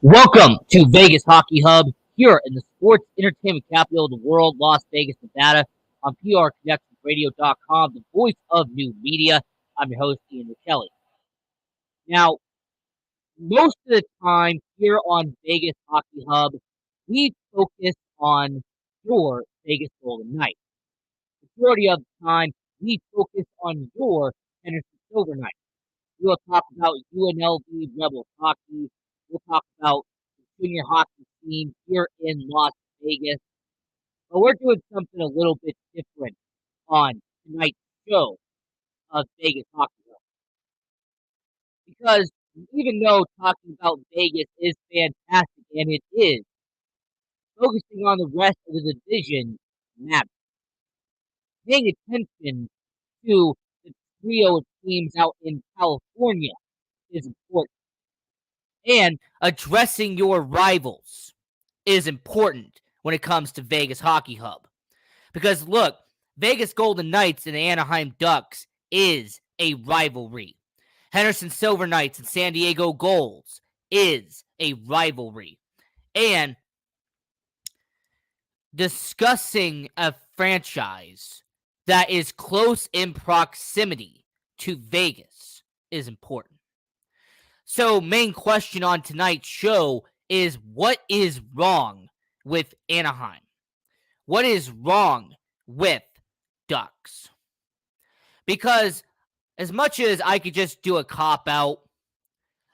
Welcome to Vegas Hockey Hub here in the sports entertainment capital of the world, Las Vegas, Nevada, on PRConnectionsRadio.com, the voice of new media. I'm your host, Ian Michelli. Now, most of the time here on Vegas Hockey Hub, we focus on your Vegas Golden Knights. Majority of the time, we focus on your Henderson Silver Knights. We'll talk about UNLV Rebels hockey. We'll talk about the junior hockey scene here in Las Vegas. But we're doing something a little bit different on tonight's show of Vegas Hockey Hub. Because even though talking about Vegas is fantastic, and it is, focusing on the rest of the division matters. Paying attention to the trio of teams out in California is important. And addressing your rivals is important when it comes to Vegas Hockey Hub. Because look, Vegas Golden Knights and the Anaheim Ducks is a rivalry. Henderson Silver Knights and San Diego Gulls is a rivalry. And discussing a franchise that is close in proximity to Vegas is important. So, main question on tonight's show is what is wrong with Anaheim? What is wrong with Ducks? Because as much as I could just do a cop-out,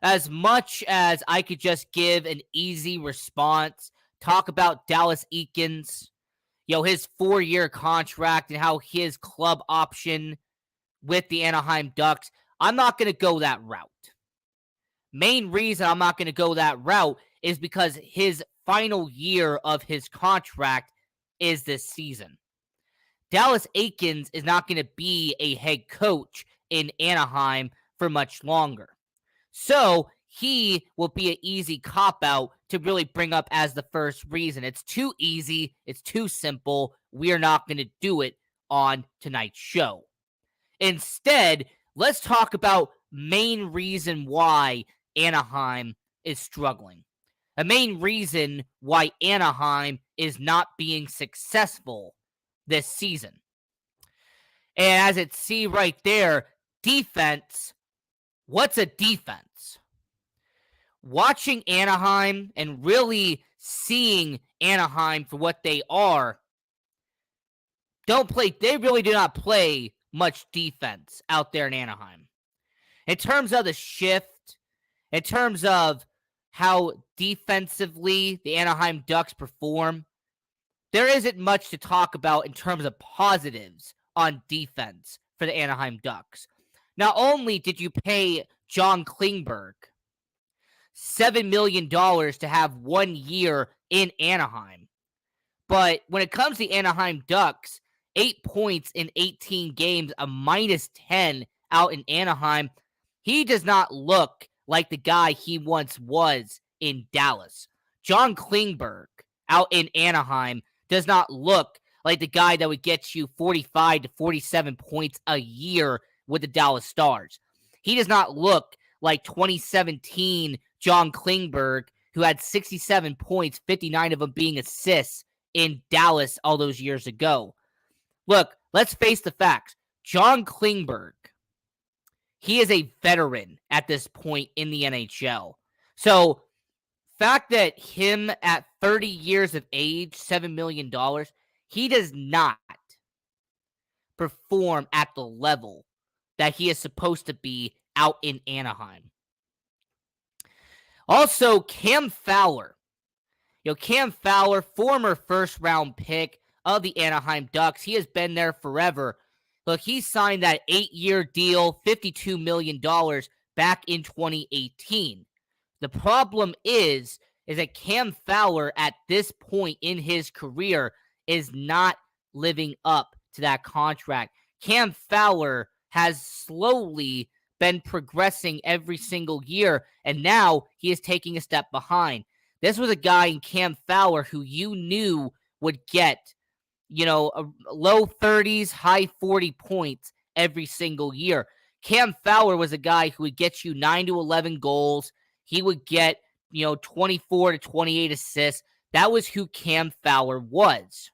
as much as I could just give an easy response, talk about Dallas Eakins, his 4-year contract and how his club option with the Anaheim Ducks, I'm not going to go that route. Main reason I'm not going to go that route is because his final year of his contract is this season. Dallas Eakins is not going to be a head coach in Anaheim for much longer. So he will be an easy cop-out to really bring up as the first reason. It's too easy. It's too simple. We are not going to do it on tonight's show. Instead, let's talk about main reason why Anaheim is struggling. The main reason why Anaheim is not being successful this season. And as it see right there, defense. What's a defense? Watching Anaheim and really seeing Anaheim for what they are, they really do not play much defense out there in Anaheim. In terms of the shift, in terms of how defensively the Anaheim Ducks perform, there isn't much to talk about in terms of positives on defense for the Anaheim Ducks. Not only did you pay John Klingberg $7 million to have 1 year in Anaheim, but when it comes to the Anaheim Ducks, 8 points in 18 games, a -10 out in Anaheim, he does not look like the guy he once was in Dallas. John Klingberg out in Anaheim does not look like the guy that would get you 45 to 47 points a year with the Dallas Stars. He does not look like 2017 John Klingberg, who had 67 points, 59 of them being assists in Dallas all those years ago. Look, let's face the facts. John Klingberg, he is a veteran at this point in the NHL. So, fact that him at 30 years of age, $7 million, he does not perform at the level that he is supposed to be out in Anaheim. Also, Cam Fowler. Cam Fowler, former first-round pick of the Anaheim Ducks. He has been there forever. Look, he signed that 8-year deal, $52 million, back in 2018. The problem is that Cam Fowler, at this point in his career, is not living up to that contract. Cam Fowler has slowly been progressing every single year, and now he is taking a step behind. This was a guy in Cam Fowler who you knew would get a low 30s, high 40 points every single year. Cam Fowler was a guy who would get you 9 to 11 goals. He would get 24 to 28 assists. That was who Cam Fowler was.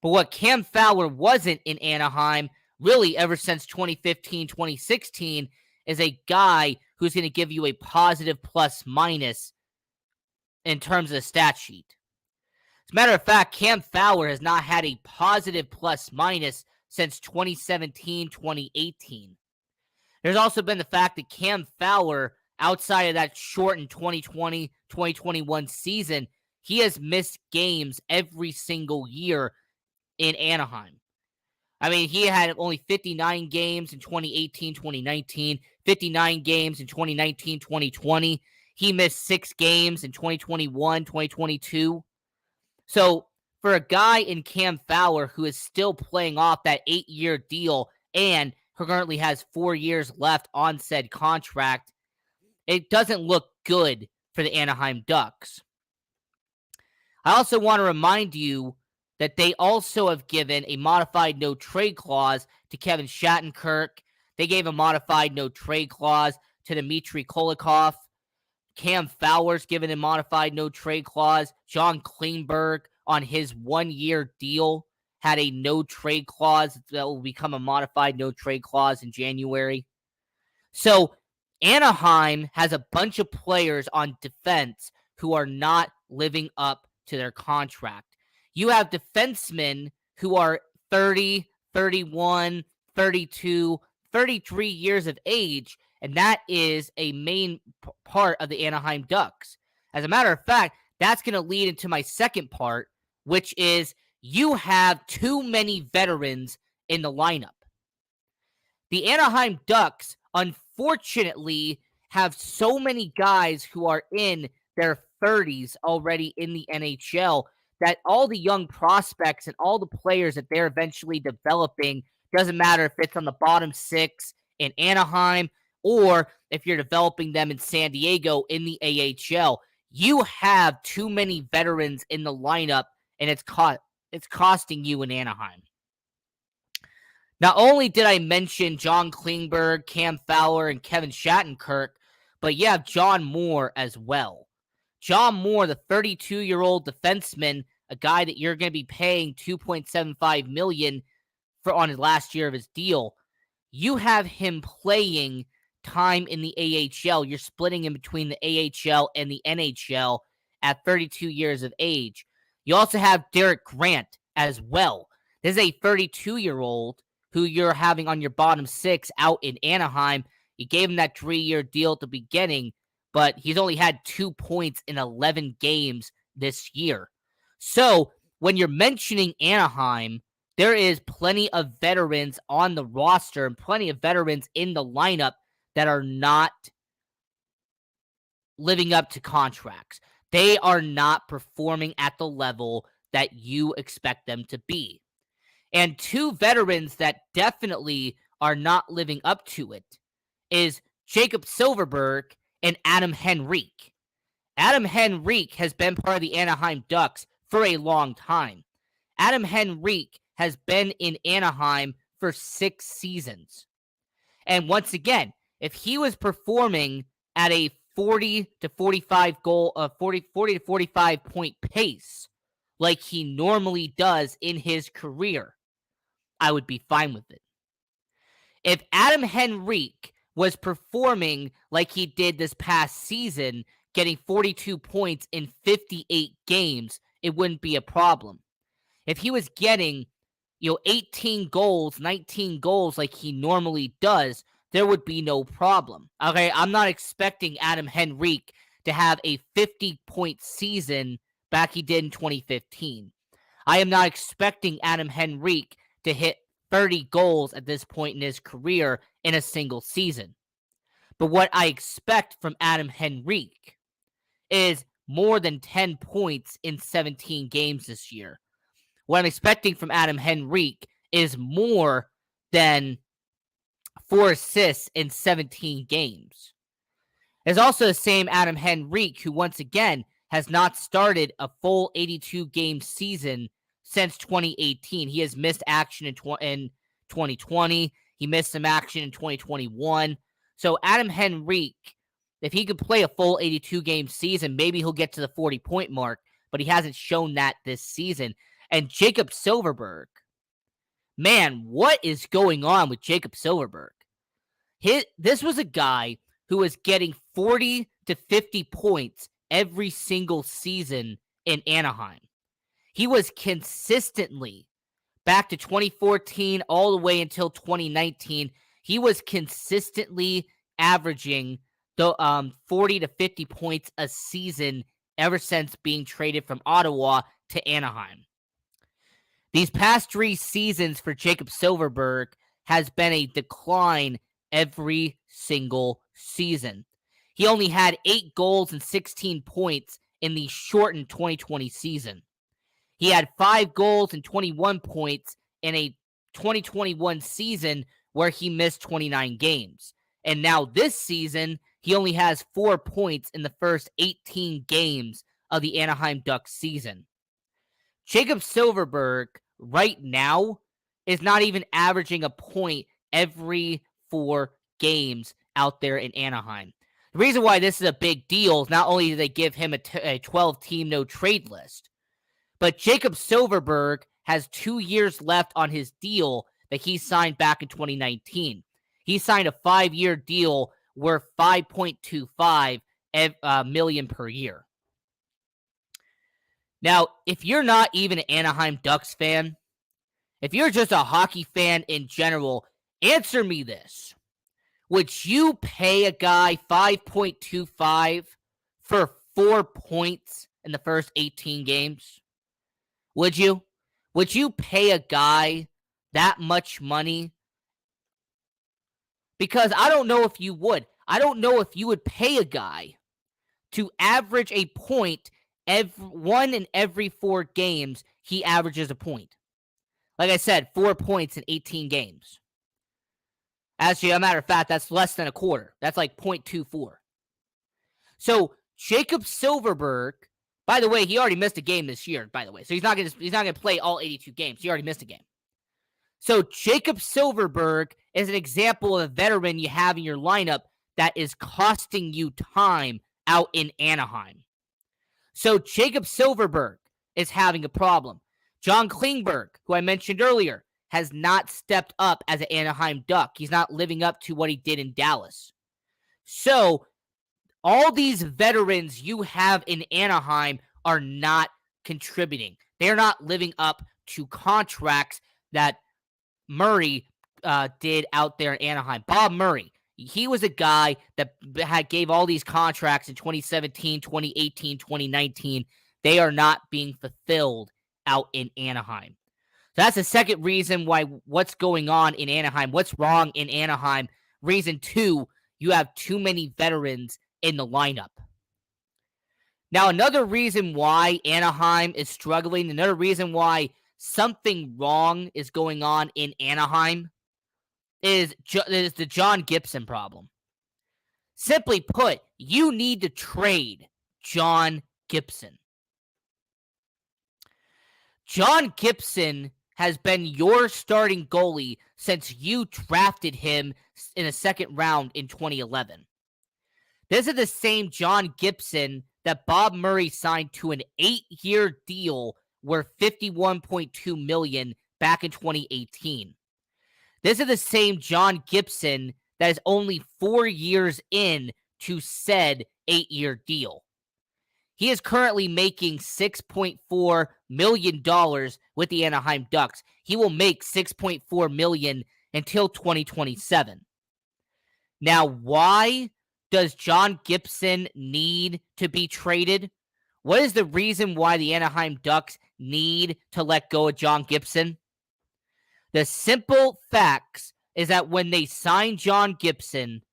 But what Cam Fowler wasn't in Anaheim, really ever since 2015, 2016, is a guy who's going to give you a positive plus minus in terms of the stat sheet. As a matter of fact, Cam Fowler has not had a positive plus minus since 2017, 2018. There's also been the fact that Cam Fowler, outside of that shortened 2020, 2021 season, he has missed games every single year in Anaheim. I mean, he had only 59 games in 2018, 2019, 59 games in 2019, 2020. He missed 6 games in 2021, 2022. So for a guy in Cam Fowler who is still playing off that 8-year deal and who currently has 4 years left on said contract, it doesn't look good for the Anaheim Ducks. I also want to remind you that they also have given a modified no-trade clause to Kevin Shattenkirk. They gave a modified no-trade clause to Dmitry Kulikov. Cam Fowler's given a modified no-trade clause. John Klingberg, on his 1-year deal, had a no-trade clause that will become a modified no-trade clause in January. So Anaheim has a bunch of players on defense who are not living up to their contract. You have defensemen who are 30, 31, 32, 33 years of age, and that is a main part of the Anaheim Ducks. As a matter of fact, that's going to lead into my second part, which is you have too many veterans in the lineup. The Anaheim Ducks, unfortunately, have so many guys who are in their 30s already in the NHL that all the young prospects and all the players that they're eventually developing, doesn't matter if it's on the bottom 6 in Anaheim or if you're developing them in San Diego in the AHL, you have too many veterans in the lineup, and it's costing you in Anaheim. Not only did I mention John Klingberg, Cam Fowler, and Kevin Shattenkirk, but you have John Moore as well. John Moore, the 32-year-old defenseman, a guy that you're going to be paying $2.75 million for on his last year of his deal, you have him playing time in the AHL. You're splitting him between the AHL and the NHL at 32 years of age. You also have Derek Grant as well. This is a 32-year-old who you're having on your bottom 6 out in Anaheim. You gave him that 3-year deal at the beginning, but he's only had 2 points in 11 games this year. So when you're mentioning Anaheim, there is plenty of veterans on the roster and plenty of veterans in the lineup that are not living up to contracts. They are not performing at the level that you expect them to be. And 2 veterans that definitely are not living up to it is Jacob Silfverberg and Adam Henrique. Adam Henrique has been part of the Anaheim Ducks for a long time. Adam Henrique has been in Anaheim for 6 seasons. And once again, if he was performing at a 40 to 45 point pace like he normally does in his career, I would be fine with it. If Adam Henrique was performing like he did this past season, getting 42 points in 58 games, it wouldn't be a problem. If he was getting, 18 goals, 19 goals like he normally does, there would be no problem. Okay, I'm not expecting Adam Henrique to have a 50-point season back he did in 2015. I am not expecting Adam Henrique to hit 30 goals at this point in his career in a single season. But what I expect from Adam Henrique is more than 10 points in 17 games this year. What I'm expecting from Adam Henrique is more than 4 assists in 17 games. There's also the same Adam Henrique who, once again, has not started a full 82-game season since 2018. He has missed action in 2020. He missed some action in 2021. So Adam Henrique If he could play a full 82-game season, maybe he'll get to the 40-point mark, but he hasn't shown that this season. And Jacob Silfverberg, man, what is going on with Jacob Silfverberg? This was a guy who was getting 40 to 50 points every single season in Anaheim. He was consistently, back to 2014 all the way until 2019, he was consistently averaging the 40 to 50 points a season ever since being traded from Ottawa to Anaheim. These past 3 seasons for Jacob Silfverberg has been a decline every single season. He only had 8 goals and 16 points in the shortened 2020 season. He had 5 goals and 21 points in a 2021 season where he missed 29 games. And now this season, he only has 4 points in the first 18 games of the Anaheim Ducks season. Jacob Silfverberg right now is not even averaging a point every 4 games out there in Anaheim. The reason why this is a big deal is not only do they give him a 12-team no-trade list, but Jacob Silfverberg has 2 years left on his deal that he signed back in 2019. He signed a 5-year deal worth $5.25 million per year. Now, if you're not even an Anaheim Ducks fan, if you're just a hockey fan in general, answer me this. Would you pay a guy $5.25 for 4 points in the first 18 games? Would you? Would you pay a guy that much money? Because I don't know if you would. I don't know if you would pay a guy to average a point in every 4 games. He averages a point. Like I said, 4 points in 18 games. Actually, as a matter of fact, that's less than a quarter. That's like 0.24. So Jacob Silfverberg, by the way, he already missed a game this year, by the way. So he's not gonna play all 82 games. He already missed a game. So Jacob Silfverberg is an example of a veteran you have in your lineup that is costing you time out in Anaheim. So Jacob Silfverberg is having a problem. John Klingberg, who I mentioned earlier, has not stepped up as an Anaheim Duck. He's not living up to what he did in Dallas. So all these veterans you have in Anaheim are not contributing. They're not living up to contracts that Murray did out there in Anaheim. Bob Murray, he was a guy that gave all these contracts in 2017, 2018, 2019. They are not being fulfilled out in Anaheim. So that's the second reason why what's going on in Anaheim, what's wrong in Anaheim. Reason 2, you have too many veterans in the lineup. Now, another reason why Anaheim is struggling, another reason why something wrong is going on in Anaheim is the John Gibson problem. Simply put, you need to trade John Gibson. John Gibson has been your starting goalie since you drafted him in the second round in 2011. This is the same John Gibson that Bob Murray signed to an 8-year deal worth $51.2 million back in 2018. This is the same John Gibson that is only 4 years in to said 8-year deal. He is currently making $6.4 million with the Anaheim Ducks. He will make $6.4 million until 2027. Now, why does John Gibson need to be traded? What is the reason why the Anaheim Ducks need to let go of John Gibson? The simple facts is that when they signed John Gibson,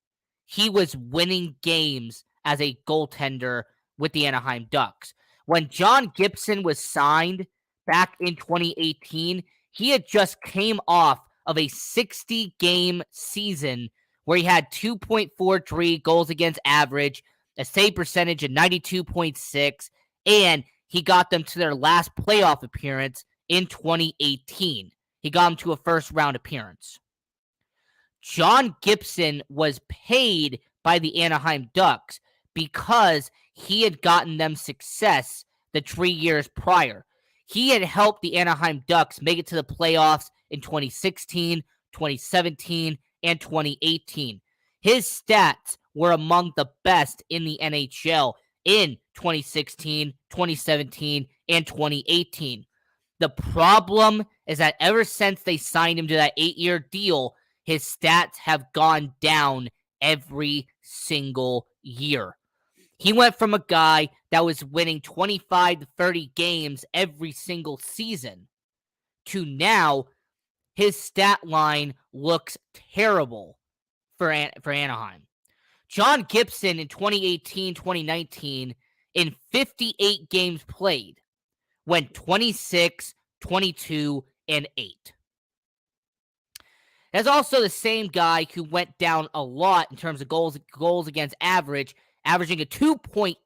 he was winning games as a goaltender with the Anaheim Ducks. When John Gibson was signed back in 2018, he had just came off of a 60-game season where he had 2.43 goals against average, a save percentage of 92.6, and he got them to their last playoff appearance in 2018. He got them to a first-round appearance. John Gibson was paid by the Anaheim Ducks because he had gotten them success the 3 years prior. He had helped the Anaheim Ducks make it to the playoffs in 2016, 2017, and 2018. His stats were among the best in the NHL in 2016, 2017, and 2018. The problem is that ever since they signed him to that 8-year deal, his stats have gone down every single year. He went from a guy that was winning 25 to 30 games every single season to now his stat line looks terrible for Anaheim. John Gibson in 2018-2019 in 58 games played went 26, 22, and 8. That's also the same guy who went down a lot in terms of goals against average, averaging a 2.8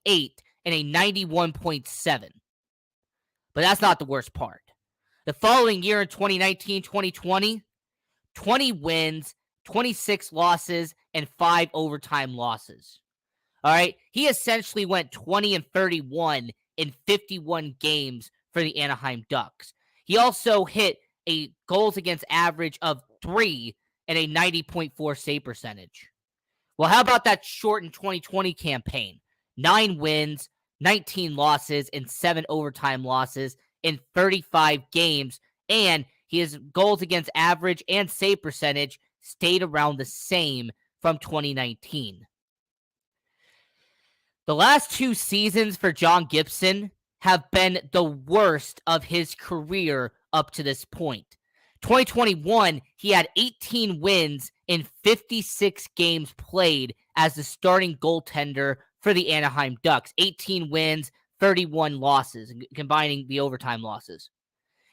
and a 91.7. But that's not the worst part. The following year in 2019-2020, 20 wins, 26 losses, and 5 overtime losses. All right, he essentially went 20 and 31 in 51 games for the Anaheim Ducks. He also hit a goals against average of 3 and a 90.4 save percentage. Well, how about that shortened 2020 campaign? 9 wins, 19 losses, and 7 overtime losses in 35 games, and his goals against average and save percentage stayed around the same from 2019. The last 2 seasons for John Gibson have been the worst of his career up to this point. 2021, he had 18 wins in 56 games played as the starting goaltender for the Anaheim Ducks. 18 wins, 31 losses, combining the overtime losses.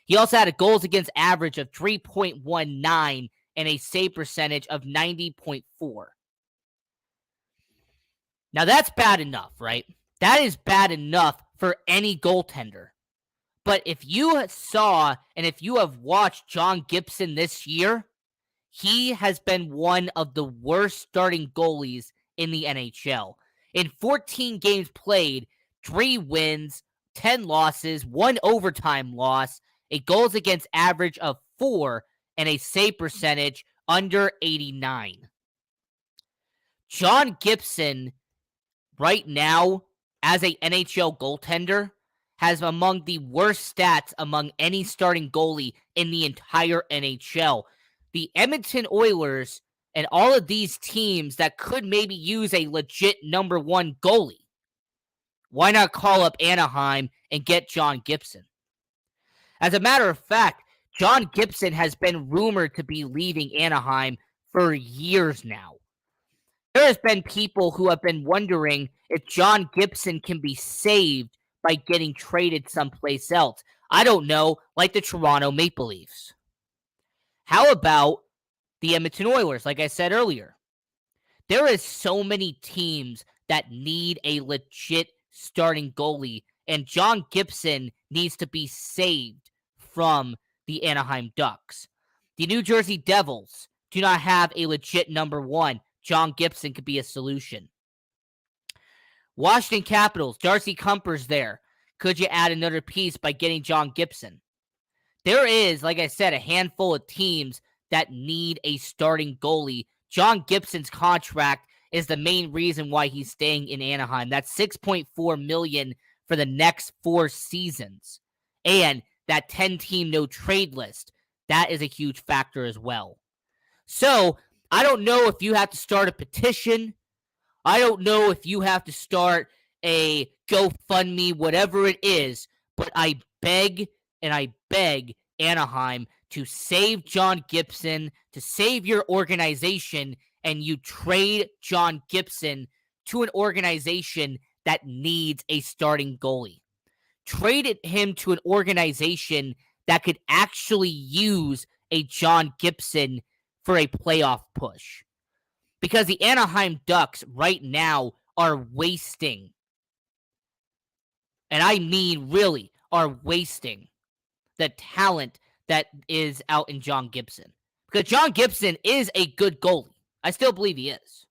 He also had a goals against average of 3.19 and a save percentage of 90.4. Now that's bad enough, right? That is bad enough for any goaltender. But if you saw and if you have watched John Gibson this year, he has been one of the worst starting goalies in the NHL. In 14 games played, 3 wins, 10 losses, 1 overtime loss, a goals against average of 4, and a save percentage under 89. John Gibson, right now, as a NHL goaltender, has among the worst stats among any starting goalie in the entire NHL. The Edmonton Oilers and all of these teams that could maybe use a legit number 1 goalie, why not call up Anaheim and get John Gibson? As a matter of fact, John Gibson has been rumored to be leaving Anaheim for years now. There has been people who have been wondering if John Gibson can be saved by getting traded someplace else. I don't know, like the Toronto Maple Leafs. How about the Edmonton Oilers, like I said earlier? There is so many teams that need a legit starting goalie, and John Gibson needs to be saved from the Anaheim Ducks. The New Jersey Devils do not have a legit number 1. John Gibson could be a solution. Washington Capitals, Darcy Kuemper's there. Could you add another piece by getting John Gibson? There is, like I said, a handful of teams that need a starting goalie. John Gibson's contract is the main reason why he's staying in Anaheim. That's $6.4 million for the next 4 seasons. And that 10-team no-trade list, that is a huge factor as well. So, I don't know if you have to start a petition. I don't know if you have to start a GoFundMe, whatever it is, but I beg and I beg Anaheim to save John Gibson, to save your organization, and you trade John Gibson to an organization that needs a starting goalie. Trade him to an organization that could actually use a John Gibson for a playoff push. Because the Anaheim Ducks right now are wasting, and I mean really are wasting, the talent that is out in John Gibson. Because John Gibson is a good goalie. I still believe he is.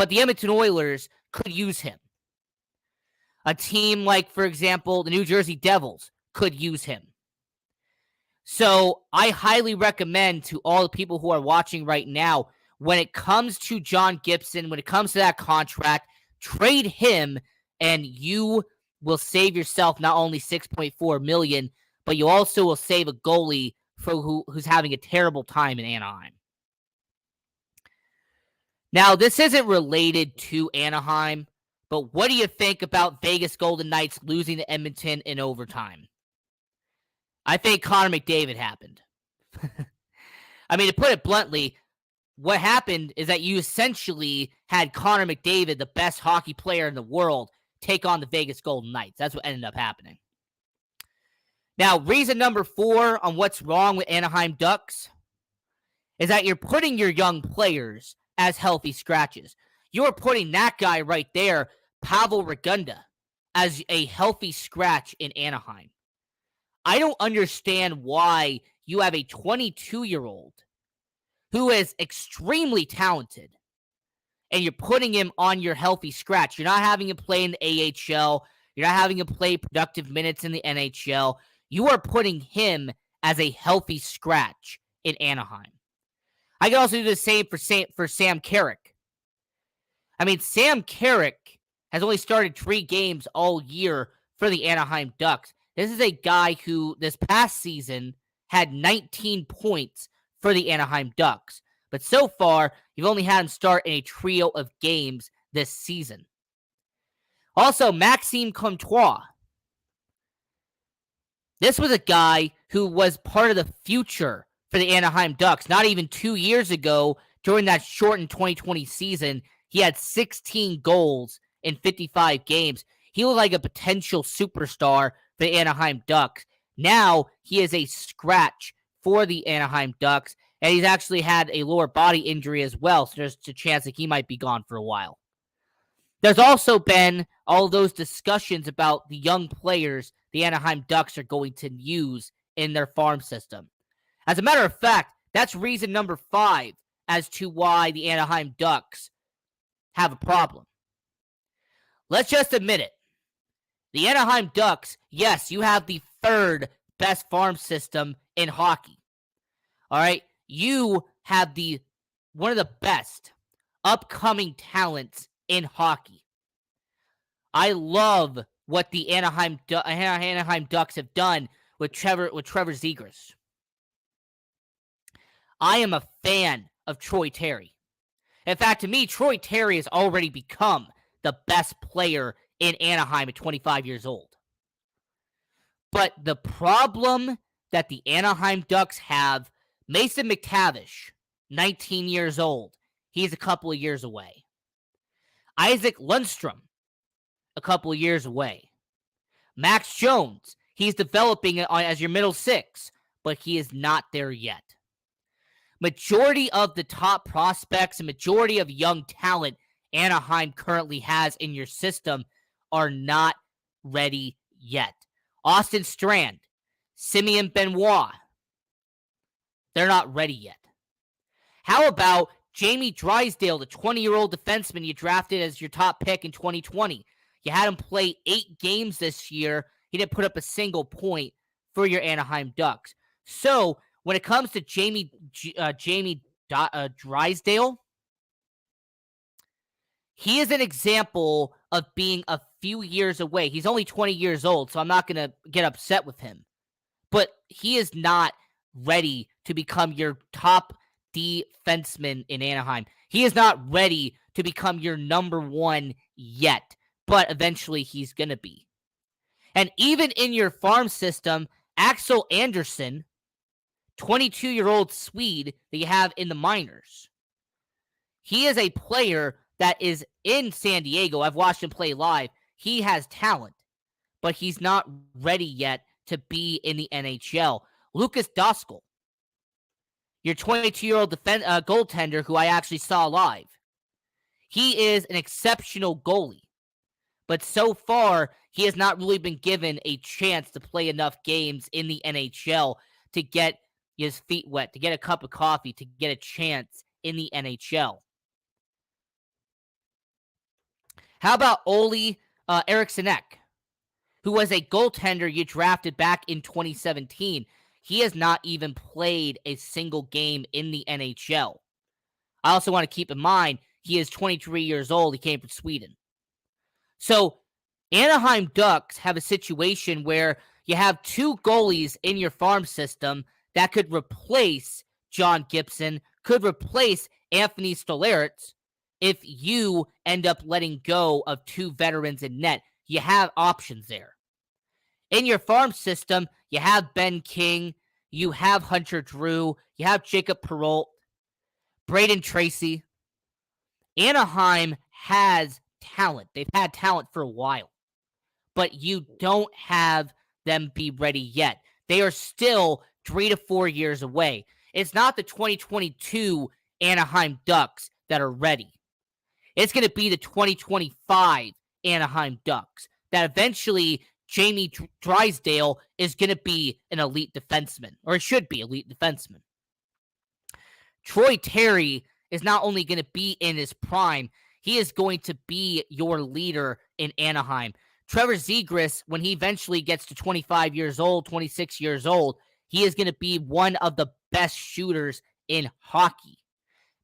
but the Edmonton Oilers could use him. A team like, for example, the New Jersey Devils could use him. So I highly recommend to all the people who are watching right now, when it comes to John Gibson, when it comes to that contract, trade him and you will save yourself not only $6.4 million, but you also will save a goalie who's having a terrible time in Anaheim. Now, this isn't related to Anaheim, but what do you think about Vegas Golden Knights losing to Edmonton in overtime? I think Connor McDavid happened. I mean, to put it bluntly, what happened is that you essentially had Connor McDavid, the best hockey player in the world, take on the Vegas Golden Knights. That's what ended up happening. Now, reason number 4 on what's wrong with Anaheim Ducks is that you're putting your young players as healthy scratches. You're putting that guy right there, Pavel Regunda, as a healthy scratch in Anaheim. I don't understand why you have a 22-year-old who is extremely talented and you're putting him on your healthy scratch. You're not having him play in the AHL. You're not having him play productive minutes in the NHL. You are putting him as a healthy scratch in Anaheim. I can also do the same for Sam Carrick. I mean, Sam Carrick has only started 3 games all year for the Anaheim Ducks. This is a guy who this past season had 19 points for the Anaheim Ducks. But so far, you've only had him start in a trio of games this season. Also, Maxime Comtois. This was a guy who was part of the future for the Anaheim Ducks. Not even 2 years ago, during that shortened 2020 season, he had 16 goals in 55 games. He looked like a potential superstar for the Anaheim Ducks. Now, he is a scratch for the Anaheim Ducks, and he's actually had a lower body injury as well, so there's a chance that he might be gone for a while. There's also been all those discussions about the young players the Anaheim Ducks are going to use in their farm system. As a matter of fact, that's reason number 5 as to why the Anaheim Ducks have a problem. Let's just admit it. The Anaheim Ducks, yes, you have the 3rd best farm system in hockey. All right? You have one of the best upcoming talents in hockey. I love what the Anaheim Ducks have done with Trevor Zegras. I am a fan of Troy Terry. In fact, to me, Troy Terry has already become the best player in Anaheim at 25 years old. But the problem that the Anaheim Ducks have, Mason McTavish, 19 years old. He's a couple of years away. Isaac Lundstrom, a couple of years away. Max Jones, he's developing as your middle 6, but he is not there yet. Majority of the top prospects and majority of young talent Anaheim currently has in your system are not ready yet. Austin Strand, Simeon Benoit, they're not ready yet. How about Jamie Drysdale, the 20-year-old defenseman you drafted as your top pick in 2020? You had him play 8 games this year. He didn't put up a single point for your Anaheim Ducks. So when it comes to Jamie Drysdale, he is an example of being a few years away. He's only 20 years old, so I'm not going to get upset with him. But he is not ready to become your top defenseman in Anaheim. He is not ready to become your number 1 yet, but eventually he's going to be. And even in your farm system, Axel Andersson, 22-year-old Swede that you have in the minors, he is a player that is in San Diego. I've watched him play live. He has talent, but he's not ready yet to be in the NHL. Lucas Doskel, your 22-year-old goaltender who I actually saw live. He is an exceptional goalie, but so far, he has not really been given a chance to play enough games in the NHL to get his feet wet, to get a cup of coffee, to get a chance in the NHL. How about Oli Erikssonek, who was a goaltender you drafted back in 2017? He has not even played a single game in the NHL. I also want to keep in mind, he is 23 years old. He came from Sweden. So Anaheim Ducks have a situation where you have two goalies in your farm system that could replace John Gibson, could replace Anthony Stolarz if you end up letting go of two veterans in net. You have options there. In your farm system, you have Ben King, you have Hunter Drew, you have Jacob Perreault, Braden Tracy. Anaheim has talent. They've had talent for a while, but you don't have them be ready yet. They are still 3 to 4 years away. It's not the 2022 Anaheim Ducks that are ready. It's going to be the 2025 Anaheim Ducks that eventually Jamie Drysdale is going to be an elite defenseman, or it should be elite defenseman. Troy Terry is not only going to be in his prime, he is going to be your leader in Anaheim. Trevor Zegras, when he eventually gets to 25 years old, 26 years old, he is going to be one of the best shooters in hockey.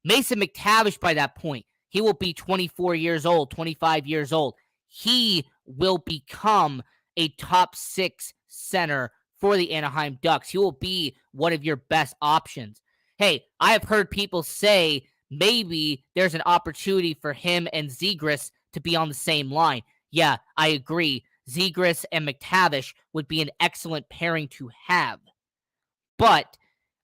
Mason McTavish, by that point, he will be 24 years old, 25 years old. He will become a top 6 center for the Anaheim Ducks. He will be one of your best options. Hey, I have heard people say maybe there's an opportunity for him and Zegras to be on the same line. Yeah, I agree. Zegras and McTavish would be an excellent pairing to have. But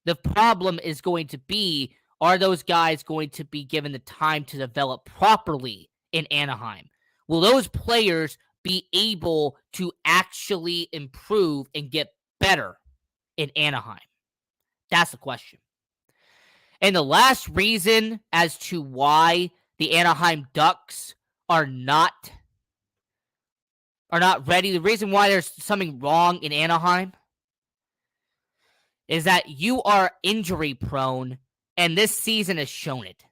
the problem is going to be, are those guys going to be given the time to develop properly in Anaheim? Will those players be able to actually improve and get better in Anaheim? That's the question. And the last reason as to why the Anaheim Ducks are not ready, the reason why there's something wrong in Anaheim is that you are injury prone, and this season has shown it.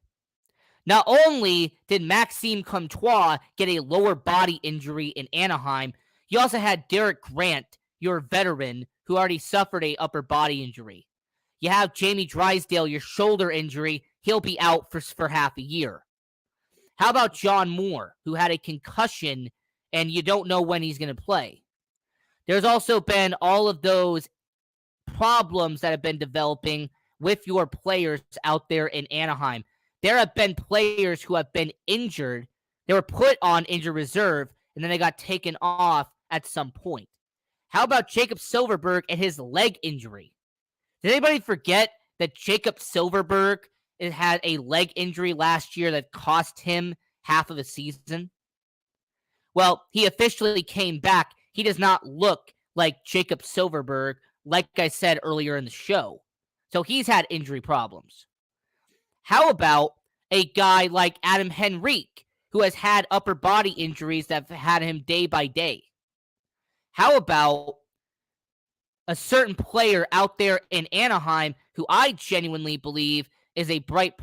Not only did Maxime Comtois get a lower body injury in Anaheim, you also had Derek Grant, your veteran, who already suffered a upper body injury. You have Jamie Drysdale, your shoulder injury. He'll be out for half a year. How about John Moore, who had a concussion, and you don't know when he's going to play? There's also been all of those problems that have been developing with your players out there in Anaheim. There have been players who have been injured. They were put on injured reserve, and then they got taken off at some point. How about Jacob Silfverberg and his leg injury? Did anybody forget that Jacob Silfverberg had a leg injury last year that cost him half of a season? Well, he officially came back. He does not look like Jacob Silfverberg, like I said earlier in the show. So he's had injury problems. How about a guy like Adam Henrique, who has had upper body injuries that have had him day by day? How about a certain player out there in Anaheim who I genuinely believe is a bright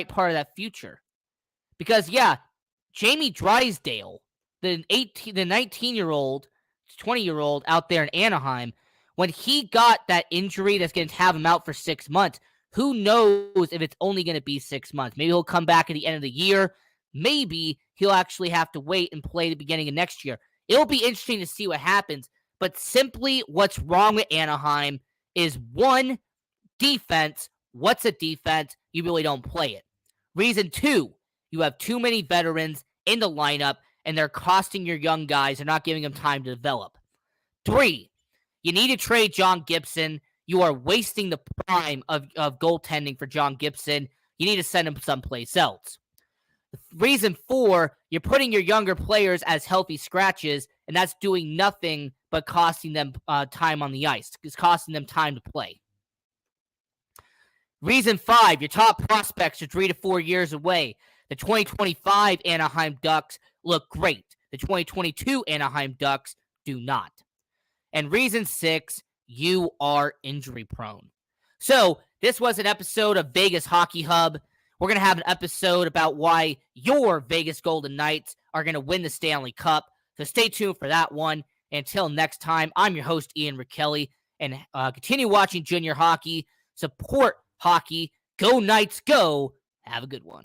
part of that future? Because, yeah, Jamie Drysdale, the 19-year-old, 20-year-old out there in Anaheim, when he got that injury that's going to have him out for 6 months, who knows if it's only going to be 6 months? Maybe he'll come back at the end of the year. Maybe he'll actually have to wait and play the beginning of next year. It'll be interesting to see what happens. But simply what's wrong with Anaheim is, one, defense. What's a defense? You really don't play it. Reason two, you have too many veterans in the lineup, and they're costing your young guys. They're not giving them time to develop. 3, you need to trade John Gibson. You are wasting the prime of goaltending for John Gibson. You need to send him someplace else. Reason 4, you're putting your younger players as healthy scratches, and that's doing nothing but costing them time on the ice. It's costing them time to play. Reason 5, your top prospects are 3 to 4 years away. The 2025 Anaheim Ducks look great. The 2022 Anaheim Ducks do not. And reason 6, you are injury prone. So this was an episode of Vegas Hockey Hub. We're going to have an episode about why your Vegas Golden Knights are going to win the Stanley Cup. So stay tuned for that one. Until next time, I'm your host, Ian Rickelli, and continue watching junior hockey. Support hockey. Go Knights, go. Have a good one.